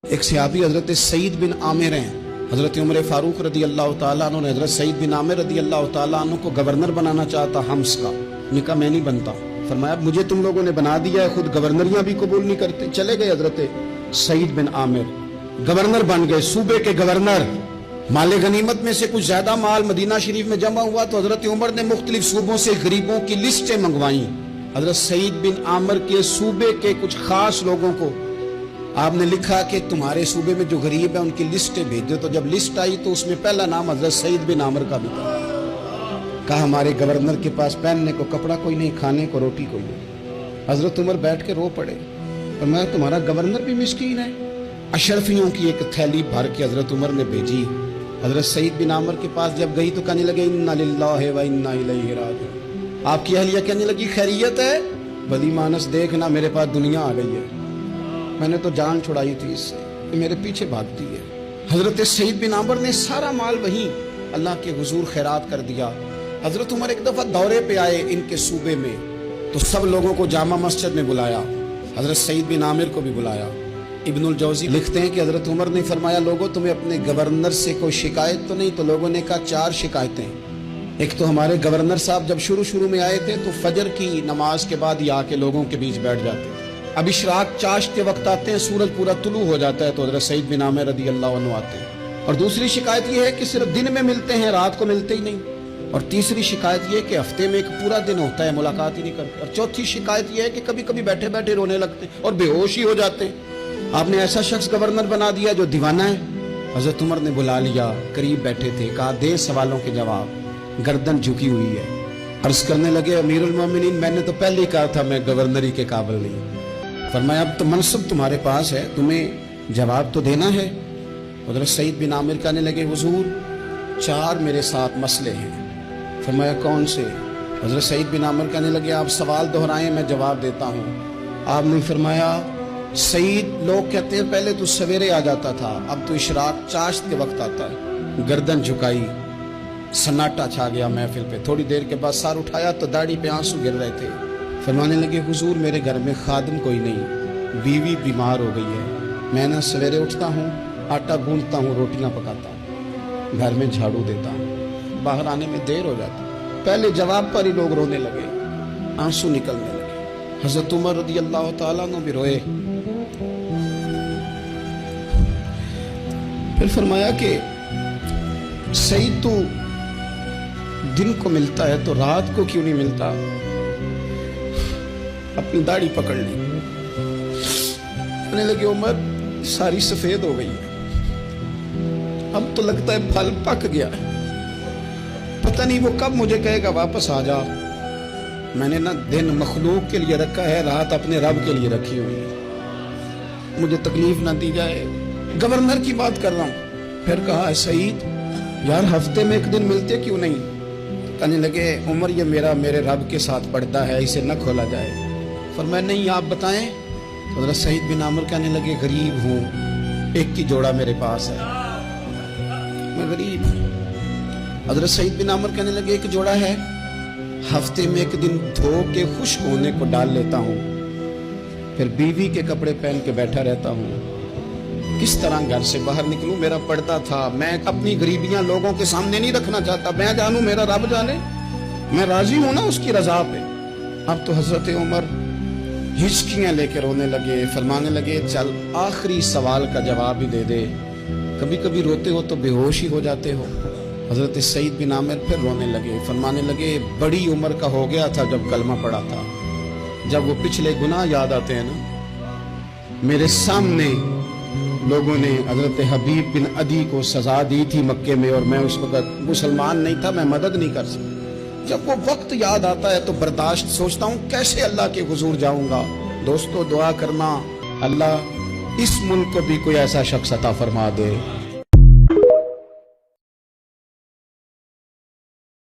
ایک صحابی حضرت سعید بن عامر ہیں، حضرت عمر فاروق رضی اللہ تعالیٰ عنہ نے حضرت سعید بن عامر رضی اللہ تعالیٰ عنہ کو گورنر بنانا چاہتا حمص کا. نے کہا میں نہیں بنتا. فرمایا مجھے تم لوگوں نے بنا دیا ہے، خود گورنریاں بھی قبول نہیں کرتے. چلے گئے حضرت سعید بن عامر، گورنر بن گئے، صوبے کے گورنر. مال غنیمت میں سے کچھ زیادہ مال مدینہ شریف میں جمع ہوا تو حضرت عمر نے مختلف صوبوں سے غریبوں کی لسٹیں منگوائیں. حضرت سعید بن عامر کے صوبے کے کچھ خاص لوگوں کو آپ نے لکھا کہ تمہارے صوبے میں جو غریب ہیں ان کی لسٹیں بھیج دو. تو جب لسٹ آئی تو اس میں پہلا نام حضرت سعید بن عامر کا بھی تھا. کہا ہمارے گورنر کے پاس پہننے کو کپڑا کوئی نہیں، کھانے کو روٹی کوئی نہیں. حضرت عمر بیٹھ کے رو پڑے. فرمایا تمہارا گورنر بھی مسکین ہے. اشرفیوں کی ایک تھیلی بھر کے حضرت عمر نے بھیجی. حضرت سعید بن عامر کے پاس جب گئی تو کہنے لگے انا للہ و انا الیہ راجعون. آپ کی اہلیہ کہنے لگی خیریت ہے؟ بلی مانس دیکھنا میرے پاس دنیا آ گئی ہے، میں نے تو جان چھڑائی تھی اس سے، میرے پیچھے بھاگتی ہے. حضرت سعید بن عامر نے سارا مال وہیں اللہ کے حضور خیرات کر دیا. حضرت عمر ایک دفعہ دورے پہ آئے ان کے صوبے میں تو سب لوگوں کو جامع مسجد میں بلایا، حضرت سعید بن عامر کو بھی بلایا. ابن الجوزی لکھتے ہیں کہ حضرت عمر نے فرمایا لوگوں تمہیں اپنے گورنر سے کوئی شکایت تو نہیں؟ تو لوگوں نے کہا 4 شکایتیں. ایک تو ہمارے گورنر صاحب جب شروع میں آئے تھے تو فجر کی نماز کے بعد ہی آ کے لوگوں کے بیچ بیٹھ جاتے تھے. اب اشراق چاشت کے وقت آتے ہیں، سورج پورا طلوع ہو جاتا ہے تو حضرت سعید بن عامر رضی اللہ عنہ آتے ہیں. اور دوسری شکایت یہ ہے کہ صرف دن میں ملتے ہیں، رات کو ملتے ہی نہیں. اور تیسری شکایت یہ کہ ہفتے میں ایک پورا دن ہوتا ہے ملاقات ہی نہیں کرتے. اور چوتھی شکایت یہ ہے کہ کبھی کبھی بیٹھے بیٹھے رونے لگتے ہیں اور بے ہوش ہی ہو جاتے ہیں. آپ نے ایسا شخص گورنر بنا دیا جو دیوانہ ہے. حضرت عمر نے بلا لیا، قریب بیٹھے تھے، کہا دے سوالوں کے جواب. گردن جھکی ہوئی ہے. عرض کرنے لگے امیر المومنین میں نے تو پہلے ہی کہا تھا میں گورنری کے قابل نہیں. فرمایا اب تو منصب تمہارے پاس ہے، تمہیں جواب تو دینا ہے. حضرت سعید بن عامر کہنے لگے حضور 4 میرے ساتھ مسئلے ہیں. فرمایا کون سے؟ حضرت سعید بن عامر کہنے لگے آپ سوال دہرائیں میں جواب دیتا ہوں. آپ نے فرمایا سعید لوگ کہتے ہیں پہلے تو سویرے آ جاتا تھا، اب تو اشراق چاشت کے وقت آتا ہے. گردن جھکائی، سناٹا چھا گیا محفل پہ. تھوڑی دیر کے بعد سار اٹھایا تو داڑھی پہ آنسو گر رہے تھے. فرمانے لگے حضور میرے گھر میں خادم کوئی نہیں، بیوی بیمار ہو گئی ہے. میں نہ سویرے اٹھتا ہوں، آٹا گوندتا ہوں، روٹیاں پکاتا ہوں، گھر میں جھاڑو دیتا ہوں، باہر آنے میں دیر ہو جاتی. پہلے جواب پر ہی لوگ رونے لگے، آنسو نکلنے لگے. حضرت عمر رضی اللہ تعالیٰ عنہ بھی روئے. پھر فرمایا کہ سعید تو دن کو ملتا ہے تو رات کو کیوں نہیں ملتا؟ اپنی داڑھی پکڑ لی. کہنے لگے عمر ساری سفید ہو گئی ہے، اب تو لگتا ہے پھل پک گیا ہے، پتہ نہیں وہ کب مجھے کہے گا واپس آ جا. میں نے نہ دن مخلوق کے لیے رکھا ہے، رات اپنے رب کے لیے رکھی ہوئی ہے، مجھے تکلیف نہ دی جائے. گورنر کی بات کر رہا ہوں. پھر کہا سعید یار ہفتے میں ایک دن ملتے کیوں نہیں؟ کہنے لگے عمر یہ میرے رب کے ساتھ پڑتا ہے، اسے نہ کھولا جائے. فرمایا نہیں آپ بتائیں. حضرت سعید بن عامر کہنے لگے غریب ہوں، ایک ہی جوڑا میرے پاس ہے، میں غریب ہوں. حضرت سعید بن عامر کہنے لگے ایک جوڑا ہے، ہفتے میں ایک دن دھو کے خشک ہونے کو ڈال لیتا ہوں، پھر بیوی کے کپڑے پہن کے بیٹھا رہتا ہوں. کس طرح گھر سے باہر نکلوں؟ میرا پردہ تھا، میں اپنی غریبیاں لوگوں کے سامنے نہیں رکھنا چاہتا. میں جانوں میرا رب جانے، میں راضی ہوں نا اس کی رضا پہ. اب تو حضرت عمر ہچکیاں لے کے رونے لگے. فرمانے لگے چل آخری سوال کا جواب ہی دے دے، کبھی کبھی روتے ہو تو بے ہوش ہی ہو جاتے ہو. حضرت سعید بن عامر پھر رونے لگے. فرمانے لگے بڑی عمر کا ہو گیا تھا جب کلمہ پڑا تھا. جب وہ پچھلے گناہ یاد آتے ہیں نا، میرے سامنے لوگوں نے حضرت حبیب بن عدی کو سزا دی تھی مکے میں، اور میں اس وقت مسلمان نہیں تھا، میں مدد نہیں کر سکتا. جب وہ وقت یاد آتا ہے تو برداشت سوچتا ہوں کیسے اللہ کے حضور جاؤں گا. دوستو دعا کرنا اللہ اس ملک کو بھی کوئی ایسا شخص عطا فرما دے